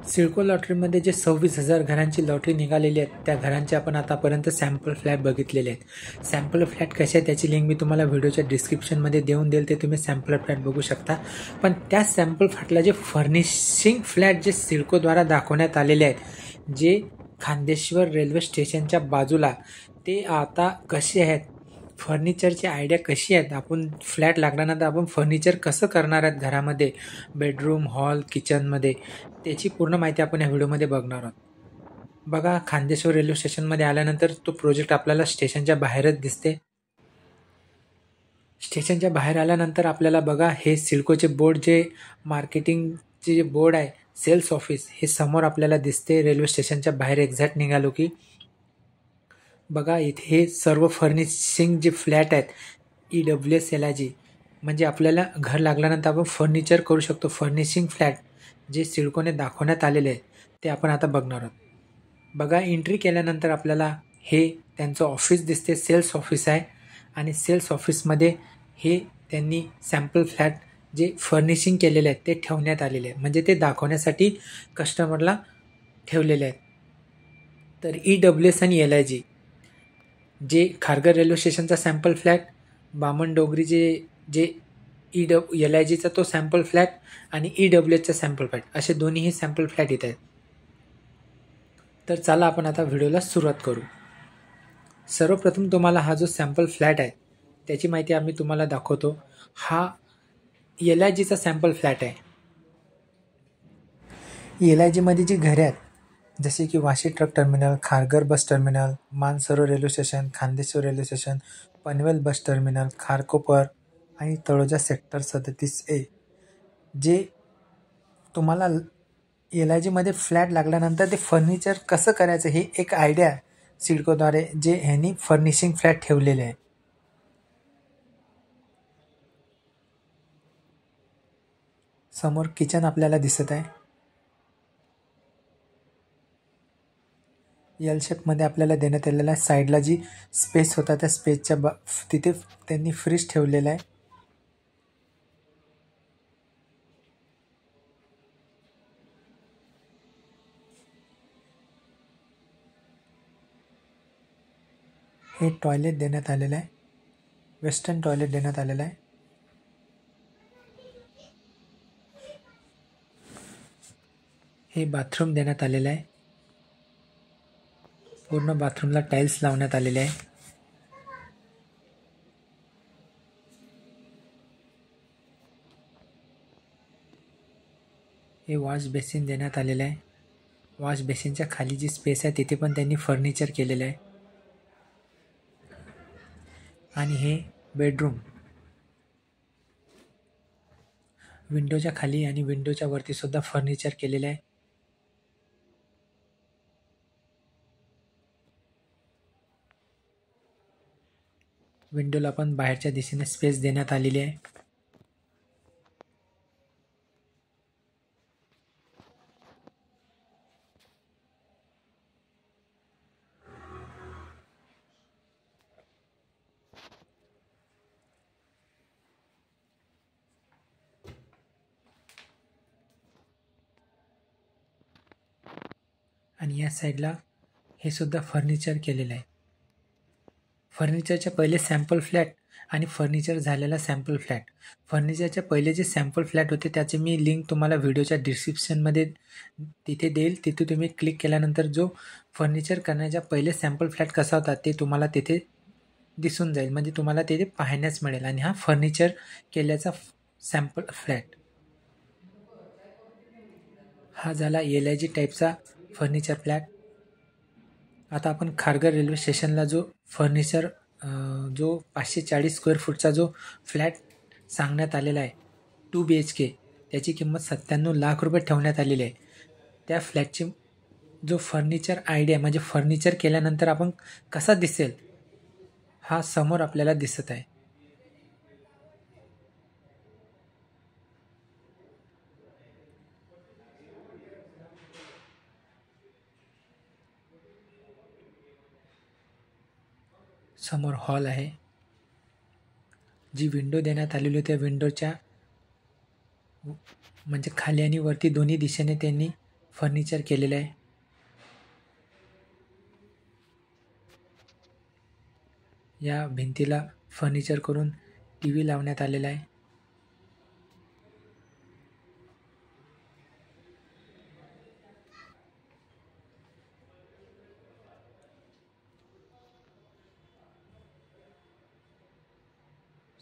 सिडको लॉटरीमध्ये जे 26,000 घरांची लॉटरी निघालेली आहेत त्या घरांचे आपण आतापर्यंत सॅम्पल फ्लॅट बघितलेले आहेत. सॅम्पल फ्लॅट कसे आहे त्याची लिंक मी तुम्हाला व्हिडिओच्या डिस्क्रिप्शनमध्ये देऊन देईल, ते तुम्ही सॅम्पल फ्लॅट बघू शकता. पण त्या सॅम्पल फ्लॅटला जे फर्निशिंग फ्लॅट जे सिडकोद्वारा दाखवण्यात आलेले आहेत, जे खांदेश्वर रेल्वे स्टेशनच्या बाजूला, ते आता कसे आहेत, फर्निचरची आयडिया कशी आहेत, आपण फ्लॅट लागल्यानंतर आपण फर्निचर कसं करणार आहेत घरामध्ये, बेडरूम, हॉल, किचनमध्ये, त्याची पूर्ण माहिती आपण या व्हिडिओमध्ये बघणार आहोत. बघा, खांदेश्वर रेल्वे स्टेशनमध्ये आल्यानंतर तो प्रोजेक्ट आपल्याला स्टेशनच्या बाहेरच दिसते. स्टेशनच्या बाहेर आल्यानंतर आपल्याला बघा हे सिडकोचे बोर्ड, जे मार्केटिंगचे जे बोर्ड आहे, सेल्स ऑफिस, हे समोर आपल्याला दिसते. रेल्वे स्टेशनच्या बाहेर एक्झॅक्ट निघालो की बघा इथे हे सर्व फर्निशिंग जे फ्लॅट आहेत, EWS LIG, म्हणजे आपल्याला घर लागल्यानंतर आपण फर्निचर करू शकतो. फर्निशिंग फ्लॅट जे सिडकोने दाखवण्यात आलेले आहे ते आपण आता बघणार आहोत. बघा, एंट्री केल्यानंतर आपल्याला हे त्यांचं ऑफिस दिसते, सेल्स ऑफिस आहे. आणि सेल्स ऑफिसमध्ये हे त्यांनी सॅम्पल फ्लॅट जे फर्निशिंग केलेले आहेत ते ठेवण्यात आलेले आहे, म्हणजे ते दाखवण्यासाठी कस्टमरला ठेवलेले आहेत. तर EWS आणि LIG, जे खारघर रेल्वे स्टेशनचा सॅम्पल फ्लॅट, बामणडोगरीचे जे LIGचा तो सॅम्पल फ्लॅट आणि EWSचा सॅम्पल फ्लॅट, असे दोन्हीही सॅम्पल फ्लॅट येत आहेत. तर चला आपण आता व्हिडिओला सुरुवात करू. सर्वप्रथम तुम्हाला हा जो सॅम्पल फ्लॅट आहे त्याची माहिती आम्ही तुम्हाला दाखवतो. हा LIGचा सॅम्पल फ्लॅट आहे. LIGमध्ये जी घरे आहेत, जसे की Vashi truck terminal, Kharghar bus terminal, Mansarovar railway station, Khandeshwar railway station, Panvel bus terminal, Kharkopar आणि तळोजा सेक्टर 37A, जे तुम्हाला LIGमध्ये फ्लॅट लागल्यानंतर ते फर्निचर कसं करायचं हे एक आयडिया सिडकोद्वारे जे ह्यांनी फर्निशिंग फ्लॅट ठेवलेले आहे. समोर किचन आपल्याला दिसत आहे. एल शेपमध्ये आपल्याला देण्यात आलेला आहे. साईडला जी स्पेस होता त्या स्पेसच्या तिथे त्यांनी फ्रीज ठेवलेला आहे. हे टॉयलेट देण्यात आलेलं आहे, वेस्टर्न टॉयलेट देण्यात आलेलं आहे. हे बाथरूम देण्यात आलेलं आहे. पूर्ण बाथरूमला टाइल्स लावण्यात आलेले आहे. हे वॉश बेसिन देण्यात आलेलं आहे. वॉश बेसिनच्या खाली जी स्पेस आहे तिथे पण त्यांनी फर्निचर केलेलं आहे. आणि हे बेडरूम, विंडोच्या खाली आणि विंडोच्या वरती सुद्धा फर्निचर केलेलं आहे. विंडोला पण बाहेरच्या दिशेने स्पेस देण्यात आलेली आहे. आणि या साईडला हे सुद्धा फर्निचर केलेलं आहे. फर्निचरच्या पहिले सॅम्पल फ्लॅट आणि फर्निचर झालेला सॅम्पल फ्लॅट. फर्निचरच्या पहिले जे सॅम्पल फ्लॅट होते त्याची मी लिंक तुम्हाला व्हिडिओच्या डिस्क्रिप्शनमध्ये तिथे देईल. तिथे तुम्ही क्लिक केल्यानंतर जो फर्निचर करण्याच्या पहिले सॅम्पल फ्लॅट कसा होता ते तुम्हाला तिथे दिसून जाईल, म्हणजे तुम्हाला तिथे पाहण्यास मिळेल. आणि हा फर्निचर केल्याचा सॅम्पल फ्लॅट हा झाला LIG टाईपचा फर्निचर फ्लॅट. आता आपण खारघर रेल्वे स्टेशनला जो फर्निचर जो 540 स्क्वेअर फूटचा जो फ्लॅट सांगण्यात आलेला आहे 2 BHK, त्याची किंमत 97 लाख रुपये ठेवण्यात आलेली आहे. त्या फ्लॅटची जो फर्निचर आयडिया, म्हणजे फर्निचर केल्यानंतर आपण कसा दिसेल, हा समोर आपल्याला दिसत आहे. समोर हॉल आहे. जी विंडो देण्यात आलेली होती त्या विंडोच्या म्हणजे खाली आणि वरती दोन्ही दिशेने त्यांनी फर्निचर केलेलं आहे. या भिंतीला फर्निचर करून टीव्ही लावण्यात आलेला आहे.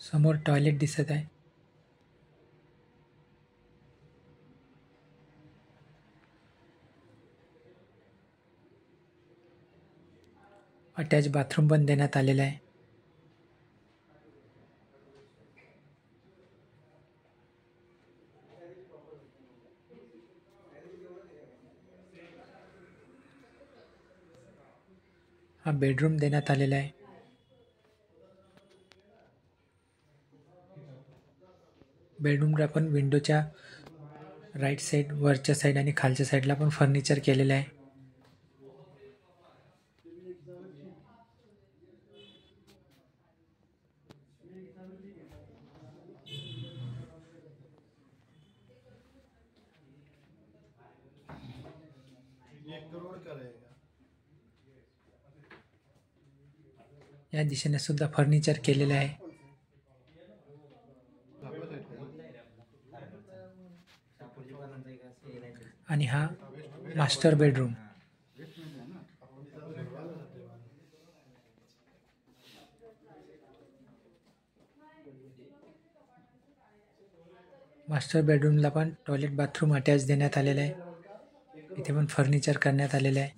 समोर टॉयलेट दिसत आहे. अटॅच बाथरूम पण देण्यात आलेला आहे. हा बेडरूम देण्यात आलेला आहे. बेडरूमला पण विंडोच्या राईट साईड, वरच्या साईड आणि खालच्या साईडला पण फर्निचर केलेलं आहे. या दिशेने सुद्धा फर्निचर केलेलं आहे. आणि हा मास्टर बेडरूम. मास्टर बेडरूमला पण टॉयलेट बाथरूम अटॅच देण्यात आलेलं आहे. इथे पण फर्निचर करण्यात आलेलं आहे.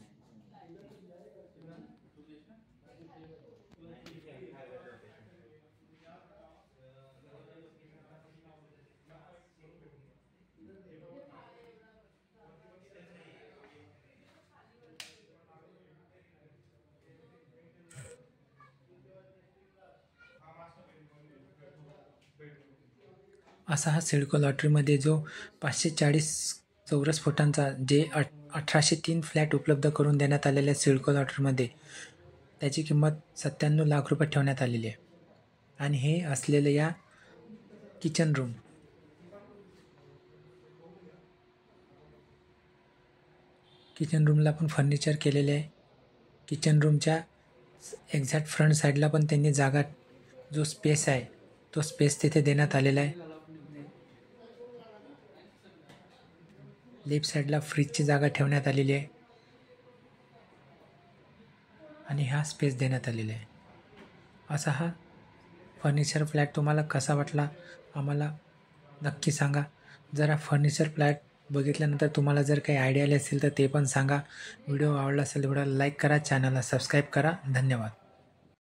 असा हा सिडको लॉटरीमध्ये जो 540 चौरस फुटांचा जे 1803 फ्लॅट उपलब्ध करून देण्यात आलेल्या सिडको लॉटरीमध्ये त्याची किंमत 97 लाख रुपये ठेवण्यात आलेली आहे. आणि हे असलेलं या किचन रूम. किचन रूमला पण फर्निचर केलेले आहे. किचन रूमच्या एक्झॅक्ट फ्रंट साईडला पण त्यांनी जागा, जो स्पेस आहे तो स्पेस तिथे देण्यात आलेला आहे. लेफ्ट साईडला फ्रीजची जागा ठेवण्यात आलेली आहे आणि हा स्पेस देण्यात आलेला आहे. असा हा फर्निचर फ्लॅट तुम्हाला कसा वाटला आम्हाला नक्की सांगा. जरा फर्निचर फ्लॅट बघितल्यानंतर तुम्हाला जर काही आयडिया आली असेल तर ते पण सांगा. व्हिडिओ आवडला असेल तर लाईक करा, चॅनलला सबस्क्राईब करा. धन्यवाद.